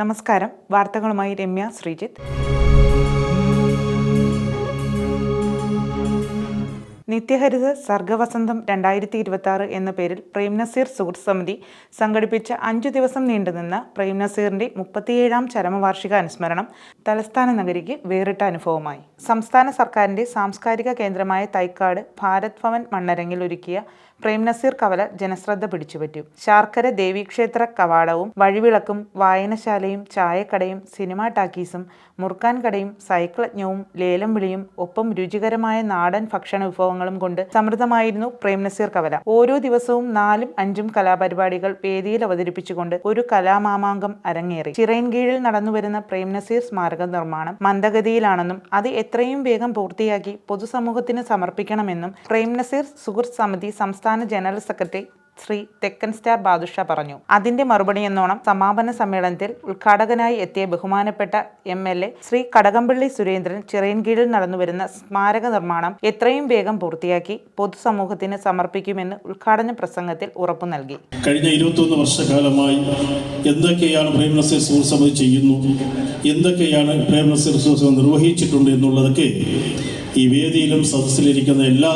നമസ്കാരം. വാർത്തകളുമായി രമ്യ ശ്രീജിത്ത്. നിത്യഹരിത സർഗവസന്തം 2026 എന്ന പേരിൽ പ്രേംനസീർ സുഹൃത്ത് സമിതി സംഘടിപ്പിച്ച 5 ദിവസം നീണ്ടുനിന്ന പ്രേംനസീറിന്റെ 37ാം ചരമവാർഷിക അനുസ്മരണം തലസ്ഥാന നഗരിക്ക് വേറിട്ട അനുഭവമായി. സംസ്ഥാന സർക്കാരിന്റെ സാംസ്കാരിക കേന്ദ്രമായ തൈക്കാട് ഭാരത് ഭവൻ മണ്ണരങ്ങിൽ ഒരുക്കിയ പ്രേംനസീർ കവല ജനശ്രദ്ധ പിടിച്ചുപറ്റി. ശാർക്കര ദേവീക്ഷേത്ര കവാടവും വഴിവിളക്കും വായനശാലയും ചായക്കടയും സിനിമാ ടാക്കീസും മുറുക്കാൻ കടയും സൈക്കിളജ്ഞവും ലേലം വിളിയും ഒപ്പം രുചികരമായ നാടൻ ഭക്ഷണ വിഭവങ്ങളും കൊണ്ട് സമൃദ്ധമായിരുന്നു പ്രേംനസീർ കവല. ഓരോ ദിവസവും 4ഉം 5ഉം കലാപരിപാടികൾ വേദിയിൽ അവതരിപ്പിച്ചുകൊണ്ട് ഒരു കലാമാമാങ്കം അരങ്ങേറി. ചിറയൻകീഴിൽ നടന്നുവരുന്ന പ്രേംനസീർ സ്മാരക നിർമ്മാണം മന്ദഗതിയിലാണെന്നും അത് എത്രയും വേഗം പൂർത്തിയാക്കി പൊതുസമൂഹത്തിന് സമർപ്പിക്കണമെന്നും പ്രേംനസീർ സുഹൃത്ത് സമിതി സംസ്ഥാന ജനറൽ സെക്രട്ടറി ശ്രീ തെക്കൻ സ്റ്റാർ ബാദുഷ പറഞ്ഞു. അതിന്റെ മറുപടി എന്നോണം സമാപന സമ്മേളനത്തിൽ ഉദ്ഘാടകനായി എത്തിയ ബഹുമാനപ്പെട്ട MLA ശ്രീ കടകംപള്ളി സുരേന്ദ്രൻ ചിറയൻകീഴിൽ നടന്നുവരുന്ന സ്മാരക നിർമ്മാണം എത്രയും വേഗം പൂർത്തിയാക്കി പൊതുസമൂഹത്തിന് സമർപ്പിക്കുമെന്ന് ഉദ്ഘാടന പ്രസംഗത്തിൽ ഉറപ്പു നൽകി. കഴിഞ്ഞ 21 വർഷക്കാലമായി എന്തൊക്കെയാണ് പ്രേംനസീർ സുഹൃത്ത് സമിതി ചെയ്യുന്നു, എന്തൊക്കെയാണ് പ്രേംനസീർ സുഹൃത്ത് സമിതി നിർവഹിച്ചിട്ടുണ്ട് എന്നുള്ളതൊക്കെ ഈ വേദിയിലും സദസ്സിലിരിക്കുന്ന എല്ലാ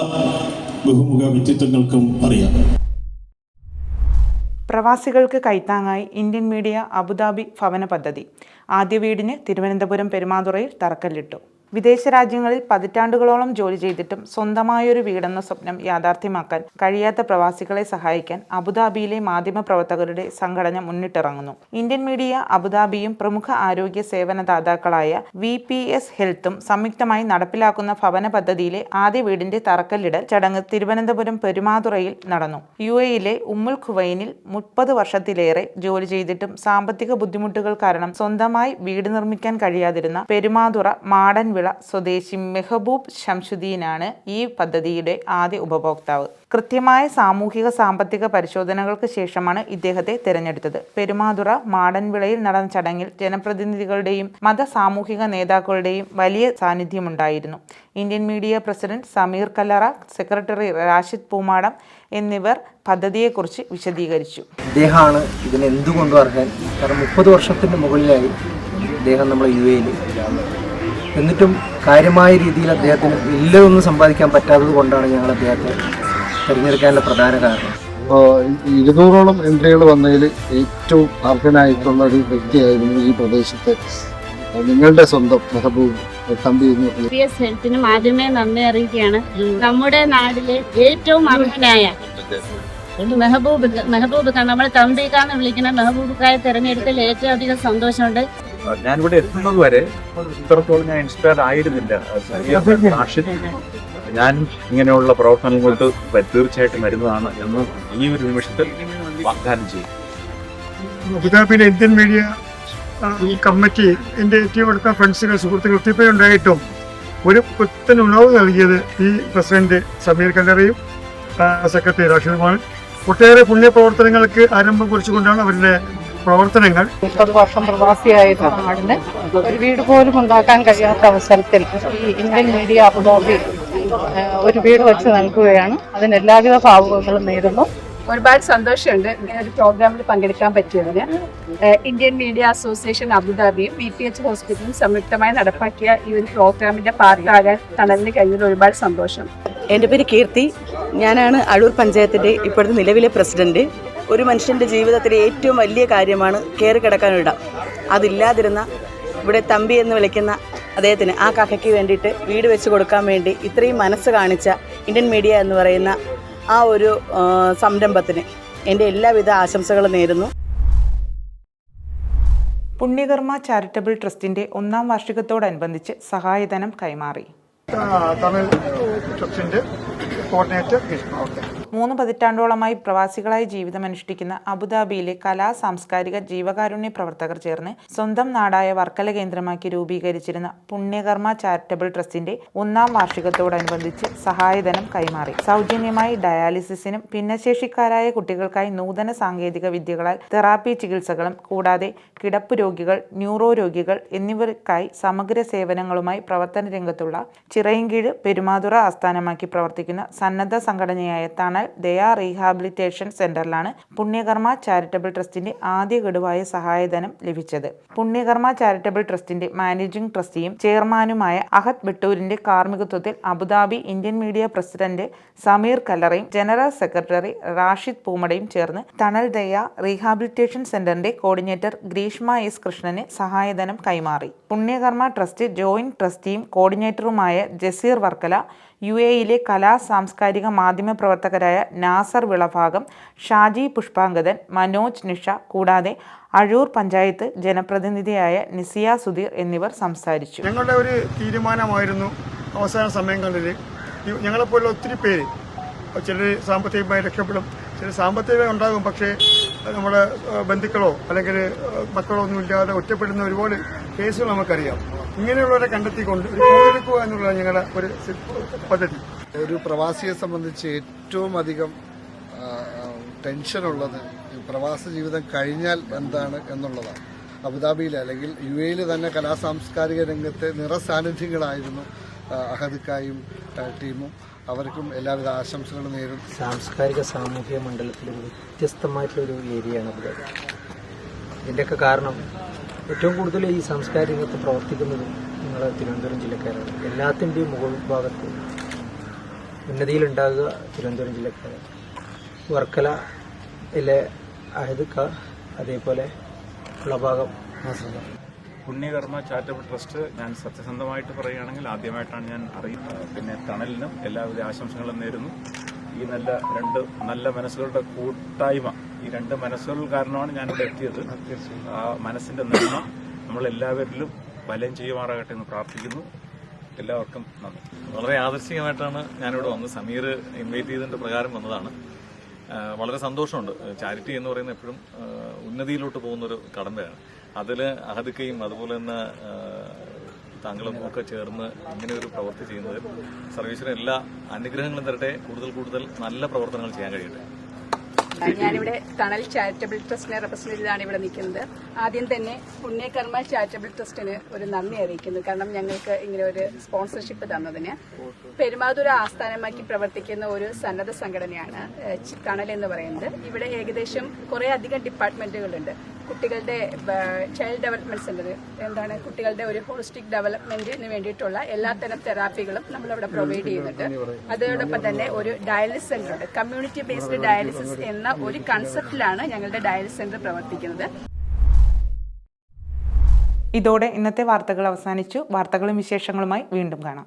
ബഹുമുഖ വ്യക്തിത്വങ്ങൾക്കും അറിയാം. പ്രവാസികൾക്ക് കൈത്താങ്ങായി ഇന്ത്യൻ മീഡിയ അബുദാബി ഭവന പദ്ധതി ആദ്യ വീടിന് തിരുവനന്തപുരം പെരുമാതുറയിൽ തറക്കല്ലിട്ടു. വിദേശ രാജ്യങ്ങളിൽ പതിറ്റാണ്ടുകളോളം ജോലി ചെയ്തിട്ടും സ്വന്തമായൊരു വീടെന്ന സ്വപ്നം യാഥാർത്ഥ്യമാക്കാൻ കഴിയാത്ത പ്രവാസികളെ സഹായിക്കാൻ അബുദാബിയിലെ മാധ്യമപ്രവർത്തകരുടെ സംഘടന മുന്നിട്ടിറങ്ങുന്നു. ഇന്ത്യൻ മീഡിയ അബുദാബിയും പ്രമുഖ ആരോഗ്യ സേവനദാതാക്കളായ VPS ഹെൽത്തും സംയുക്തമായി നടപ്പിലാക്കുന്ന ഭവന പദ്ധതിയിലെ ആദ്യ വീടിന്റെ തറക്കല്ലിടൽ ചടങ്ങ് തിരുവനന്തപുരം പെരുമാതുറയിൽ നടന്നു. UAE ഉമ്മുൽ ഖുവൈനിൽ 30 വർഷത്തിലേറെ ജോലി ചെയ്തിട്ടും സാമ്പത്തിക ബുദ്ധിമുട്ടുകൾ കാരണം സ്വന്തമായി വീട് നിർമ്മിക്കാൻ കഴിയാതിരുന്ന പെരുമാതുറ മാടൻവിള സ്വദേശി മെഹബൂബ് ശംസുദ്ദീനാണ് ഈ പദ്ധതിയുടെ ആദ്യ ഉപഭോക്താവ്. കൃത്യമായ സാമൂഹിക സാമ്പത്തിക പരിശോധനകൾക്ക് ശേഷമാണ് ഇദ്ദേഹത്തെ തിരഞ്ഞെടുത്തത്. പെരുമാതുറ മാടൻവിളയിൽ നടന്ന ചടങ്ങിൽ ജനപ്രതിനിധികളുടെയും സാമൂഹിക നേതാക്കളുടെയും വലിയ സാന്നിധ്യമുണ്ടായിരുന്നു. ഇന്ത്യൻ മീഡിയ പ്രസിഡന്റ് സമീർ കല്ലറ, സെക്രട്ടറി റാഷിദ് പൂമാടം എന്നിവർ പദ്ധതിയെക്കുറിച്ച് വിശദീകരിച്ചു. ഇദ്ദേഹമാണ് ഇതിന് എന്തുകൊണ്ടും അർഹൻ. കാരണം 30 വർഷത്തിന് മുകളിലായി അദ്ദേഹം നമ്മുടെ UAE എന്നിട്ടും കാര്യമായ രീതിയിൽ അദ്ദേഹത്തിന് ഇല്ലതൊന്നും സമ്പാദിക്കാൻ പറ്റാത്തത് കൊണ്ടാണ് ഞങ്ങൾ അദ്ദേഹത്തെ തിരഞ്ഞെടുക്കാനുള്ള പ്രധാന കാരണം. 200ഓളം എൻട്രികൾ വന്നതിൽ ഏറ്റവും അർഹനായിട്ടുള്ള ഒരു വ്യക്തിയായിരുന്നു ഈ പ്രദേശത്തെ നിങ്ങളുടെ സ്വന്തം മെഹബൂബ് തമ്പി. VPS ഹെൽത്തിനും ആദ്യമേ നന്ദി അറിയിക്കുകയാണ്. നമ്മുടെ നാട്ടിലെ ഏറ്റവും അർഹനായ മെഹബൂബ് നമ്മുടെ തമ്പിക്കാന്ന് വിളിക്കുന്ന മെഹബൂബായി തിരഞ്ഞെടുത്തതിൽ ഏറ്റവും അധികം സന്തോഷമുണ്ട്. ഞാനിവിടെ എത്തുന്നത് വരെ ഇത്രത്തോളം ഞാൻ ഇൻസ്പയർഡ് ആയിരുന്നില്ല. ഞാൻ ഇങ്ങനെയുള്ള പ്രവർത്തനങ്ങൾക്ക് തീർച്ചയായിട്ടും വരുന്നതാണ് എന്ന് ഈ ഒരു നിമിഷത്തിൽ വാഗ്ദാനം ചെയ്യും. അബുദാബിയിലെ ഇന്ത്യൻ മീഡിയ കമ്മിറ്റി എൻ്റെ ഏറ്റവും അടുത്ത ഫ്രണ്ട്സുകൾ സുഹൃത്തുക്കൾ ഒത്തിരിപ്പേരുണ്ടായിട്ടും ഒരു പുത്തൻ ഉണർവ് നൽകിയത് ഈ പ്രസിഡന്റ് സമീർ കല്ലറയും സെക്രട്ടറി റാഷിദുമാണ്. ഒട്ടേറെ പുണ്യപ്രവർത്തനങ്ങൾക്ക് ആരംഭം കുറിച്ചുകൊണ്ടാണ് അവരുടെ പ്രവർത്തനങ്ങൾ. 30 വർഷം പ്രവാസിയായിരുന്ന നാടിന് ഒരു വീട് പോലും ഉണ്ടാക്കാൻ കഴിയാത്ത അവസരത്തിൽ ഈ ഇന്ത്യൻ മീഡിയ അബുദാബി ഒരു വീട് വെച്ച് നൽകുകയാണ്. അതിന് എല്ലാവിധ ഭാവുകങ്ങളും നേരുന്നു. ഒരുപാട് സന്തോഷമുണ്ട് ഇങ്ങനെ ഒരു പ്രോഗ്രാമിൽ പങ്കെടുക്കാൻ പറ്റിയതിന്. ഇന്ത്യൻ മീഡിയ അസോസിയേഷൻ അബുദാബിയും VPH ഹോസ്പിറ്റലും സംയുക്തമായി നടപ്പാക്കിയ ഈ ഒരു പ്രോഗ്രാമിന്റെ പാർട്ടാകാൻ തണലിന് കഴിഞ്ഞതിൽ ഒരുപാട് സന്തോഷം. എൻ്റെ പേര് കീർത്തി. ഞാനാണ് അഴൂർ പഞ്ചായത്തിൻ്റെ ഇപ്പോഴത്തെ നിലവിലെ പ്രസിഡന്റ്. ഒരു മനുഷ്യൻ്റെ ജീവിതത്തിലെ ഏറ്റവും വലിയ കാര്യമാണ് കയറി കിടക്കാനിടം. അതില്ലാതിരുന്ന ഇവിടെ തമ്പി എന്ന് വിളിക്കുന്ന അദ്ദേഹത്തിന് ആ കാക്കയ്ക്ക് വേണ്ടിയിട്ട് വീട് വെച്ച് കൊടുക്കാൻ വേണ്ടി ഇത്രയും മനസ്സ് കാണിച്ച ഇന്ത്യൻ മീഡിയ എന്ന് പറയുന്ന ആ ഒരു സംരംഭത്തിന് എൻ്റെ എല്ലാവിധ ആശംസകളും നേരുന്നു. പുണ്യകർമ്മ ചാരിറ്റബിൾ ട്രസ്റ്റിന്റെ 1ാം വാർഷികത്തോടനുബന്ധിച്ച് സഹായധനം കൈമാറി. തമിഴ് ട്രസ്റ്റിന്റെ കോർഡിനേറ്റർ 3 പതിറ്റാണ്ടോളമായി പ്രവാസികളായി ജീവിതമനുഷ്ഠിക്കുന്ന അബുദാബിയിലെ കലാ സാംസ്കാരിക ജീവകാരുണ്യ പ്രവർത്തകർ ചേർന്ന് സ്വന്തം നാടായ വർക്കല കേന്ദ്രമാക്കി രൂപീകരിച്ചിരുന്ന പുണ്യകർമ്മ ചാരിറ്റബിൾ ട്രസ്റ്റിന്റെ 1ാം വാർഷികത്തോടനുബന്ധിച്ച് സഹായധനം കൈമാറി. സൗജന്യമായി ഡയാലിസിസിനും ഭിന്നശേഷിക്കാരായ കുട്ടികൾക്കായി നൂതന സാങ്കേതിക വിദ്യകളാൽ തെറാപ്പി ചികിത്സകളും കൂടാതെ കിടപ്പ് രോഗികൾ, ന്യൂറോ രോഗികൾ എന്നിവർക്കായി സമഗ്ര സേവനങ്ങളുമായി പ്രവർത്തന രംഗത്തുള്ള ചിറയൻകീഴ് പെരുമാതുറ ആസ്ഥാനമാക്കി പ്രവർത്തിക്കുന്ന സന്നദ്ധ സംഘടനയായ തണൽ തണൽ ദയ റീഹാബിലിറ്റേഷൻ സെന്ററിലാണ് പുണ്യകർമ്മ ചാരിറ്റബിൾ ട്രസ്റ്റിന്റെ ആദ്യ ഗഡുവായ സഹായധനം ലഭിച്ചത്. പുണ്യകർമ്മ ചാരിറ്റബിൾ ട്രസ്റ്റിന്റെ മാനേജിംഗ് ട്രസ്റ്റിയും ചെയർമാനുമായ അഹദ് ബട്ടൂരിന്റെ കാർമ്മികത്വത്തിൽ Abu Dhabi Indian media president Sameer കല്ലറയും ജനറൽ സെക്രട്ടറി റാഷിദ് പൂമടയും ചേർന്ന് തണൽ ദയ റീഹാബിലിറ്റേഷൻ സെന്ററിന്റെ കോർഡിനേറ്റർ ഗ്രീഷ്മ എസ് കൃഷ്ണന് സഹായധനം കൈമാറി. പുണ്യകർമ്മ ട്രസ്റ്റ് ജോയിന്റ് ട്രസ്റ്റിയും കോർഡിനേറ്ററുമായ ജസീർ വർക്കല, UAE കലാ സാംസ്കാരിക മാധ്യമ പ്രവർത്തകരായ നാസർ വിളഭാഗം, ഷാജി പുഷ്പാങ്കദൻ, മനോജ് നിഷ കൂടാതെ അഴൂർ പഞ്ചായത്ത് ജനപ്രതിനിധിയായ നിസിയ സുധീർ എന്നിവർ സംസാരിച്ചു. ഞങ്ങളുടെ ഒരു തീരുമാനമായിരുന്നു അവസാന സമയങ്ങളിൽ ഞങ്ങളെപ്പോലുള്ള ഒത്തിരി പേര്, ചിലർ സാമ്പത്തികമായി രക്ഷപ്പെടും, ചില സാമ്പത്തികം ഉണ്ടാകും, പക്ഷേ നമ്മുടെ ബന്ധുക്കളോ അല്ലെങ്കിൽ മക്കളോ ഒന്നും ഇല്ലാതെ ഒറ്റപ്പെടുന്ന ഒരുപാട് കേസുകൾ നമുക്കറിയാം. ഇങ്ങനെയുള്ളവരെ കണ്ടെത്തിക്കൊണ്ട് ഒരു കൂടെടുക്കുക എന്നുള്ളതാണ് ഞങ്ങളുടെ ഒരു പദ്ധതി. ഒരു പ്രവാസിയെ സംബന്ധിച്ച് ഏറ്റവും അധികം ടെൻഷനുള്ളത് പ്രവാസ ജീവിതം കഴിഞ്ഞാൽ എന്താണ് എന്നുള്ളതാണ്. അബുദാബിയിൽ അല്ലെങ്കിൽ UAE തന്നെ കലാസാംസ്കാരിക രംഗത്തെ നിറസാന്നിധ്യങ്ങളായിരുന്നു അഹദിക്കായും ടീമും. അവർക്കും എല്ലാവിധ ആശംസകളും നേരും. സാംസ്കാരിക സാമൂഹിക മണ്ഡലത്തിലൊരു വ്യത്യസ്തമായിട്ടുള്ളൊരു ഏരിയയാണ് അബുദാബി. ഇതിൻ്റെയൊക്കെ കാരണം ഏറ്റവും കൂടുതൽ ഈ സാംസ്കാരിക രംഗത്ത് പ്രവർത്തിക്കുന്നത് നിങ്ങളെ തിരുവനന്തപുരം ജില്ലക്കാരാണ്. എല്ലാത്തിൻ്റെയും മുകൾ ഭാഗത്ത് ഉന്നതിയിലുണ്ടാകുക തിരുവനന്തപുരം ജില്ലക്കാരാണ്. വർക്കലയിലെ അഹദക്ക, അതേപോലെ ഉള്ള ഭാഗം പുണ്യകർമ്മ ചാരിറ്റബിൾ ട്രസ്റ്റ് ഞാൻ സത്യസന്ധമായിട്ട് പറയുകയാണെങ്കിൽ ആദ്യമായിട്ടാണ് ഞാൻ അറിയുന്നത്. പിന്നെ തണലിനും എല്ലാവിധ ആശംസകളും നേരുന്നു. ഈ രണ്ട് നല്ല മനസ്സുകളുടെ കൂട്ടായ്മ, ഈ രണ്ട് മനസ്സുകൾ കാരണമാണ് ഞാനിവിടെ എത്തിയത്. ആ മനസ്സിന്റെ നന്മ നമ്മളെല്ലാവരിലും വലയം ചെയ്യുമാറാകട്ടെ എന്ന് പ്രാർത്ഥിക്കുന്നു. എല്ലാവർക്കും നന്ദി. വളരെ യാദൃശ്ചികമായിട്ടാണ് ഞാനിവിടെ വന്നത്. സമീർ ഇൻവൈറ്റ് ചെയ്തതിന്റെ പ്രകാരം വന്നതാണ്. വളരെ സന്തോഷമുണ്ട്. ചാരിറ്റി എന്ന് പറയുന്നത് എപ്പോഴും ഉന്നതിയിലോട്ട് പോകുന്നൊരു കടമ്പയാണ്. അതിൽ അഹദിക്കയും അതുപോലെ തന്നെ താങ്കളും ഒക്കെ ചേർന്ന് ഇങ്ങനെ ഒരു പ്രവൃത്തി ചെയ്യുന്നത് സർവീസിന് എല്ലാ അനുഗ്രഹങ്ങളും തരട്ടെ. കൂടുതൽ നല്ല പ്രവർത്തനങ്ങൾ ചെയ്യാൻ കഴിയട്ടെ. ഞാനിവിടെ തണൽ ചാരിറ്റബിൾ ട്രസ്റ്റിനെ റെപ്രസെന്റ് ചെയ്താണ് ഇവിടെ നിൽക്കുന്നത്. ആദ്യം തന്നെ പുണ്യകർമ്മ ചാരിറ്റബിൾ ട്രസ്റ്റിന് ഒരു നന്ദി അറിയിക്കുന്നു. കാരണം ഞങ്ങൾക്ക് ഇങ്ങനെ ഒരു സ്പോൺസർഷിപ്പ് തന്നതിന്. പെരുമാതുര ആസ്ഥാനമാക്കി പ്രവർത്തിക്കുന്ന ഒരു സന്നദ്ധ സംഘടനയാണ് തണൽ എന്ന് പറയുന്നത്. ഇവിടെ ഏകദേശം കുറേ അധികം ഡിപ്പാർട്ട്മെന്റുകളുണ്ട്. കുട്ടികളുടെ ചൈൽഡ് ഡെവലപ്മെന്റ് സെന്റർ, കുട്ടികളുടെ ഒരു ഹോളിസ്റ്റിക് ഡെവലപ്മെന്റിന് വേണ്ടിയിട്ടുള്ള എല്ലാത്തരം തെറാപ്പികളും നമ്മളവിടെ പ്രൊവൈഡ് ചെയ്യുന്നുണ്ട്. അതോടൊപ്പം തന്നെ ഒരു ഡയാലിസിസ് സെന്റർ ഉണ്ട്. കമ്മ്യൂണിറ്റി ബേസ്ഡ് ഡയാലിസിസ് എന്ന ഒരു കൺസെപ്റ്റിലാണ് ഞങ്ങളുടെ ഡയാലിസിസ് സെന്റർ പ്രവർത്തിക്കുന്നത്. ഇതോടെ ഇന്നത്തെ വാർത്തകൾ അവസാനിച്ചു. വാർത്തകളും വിശേഷങ്ങളുമായി വീണ്ടും കാണാം.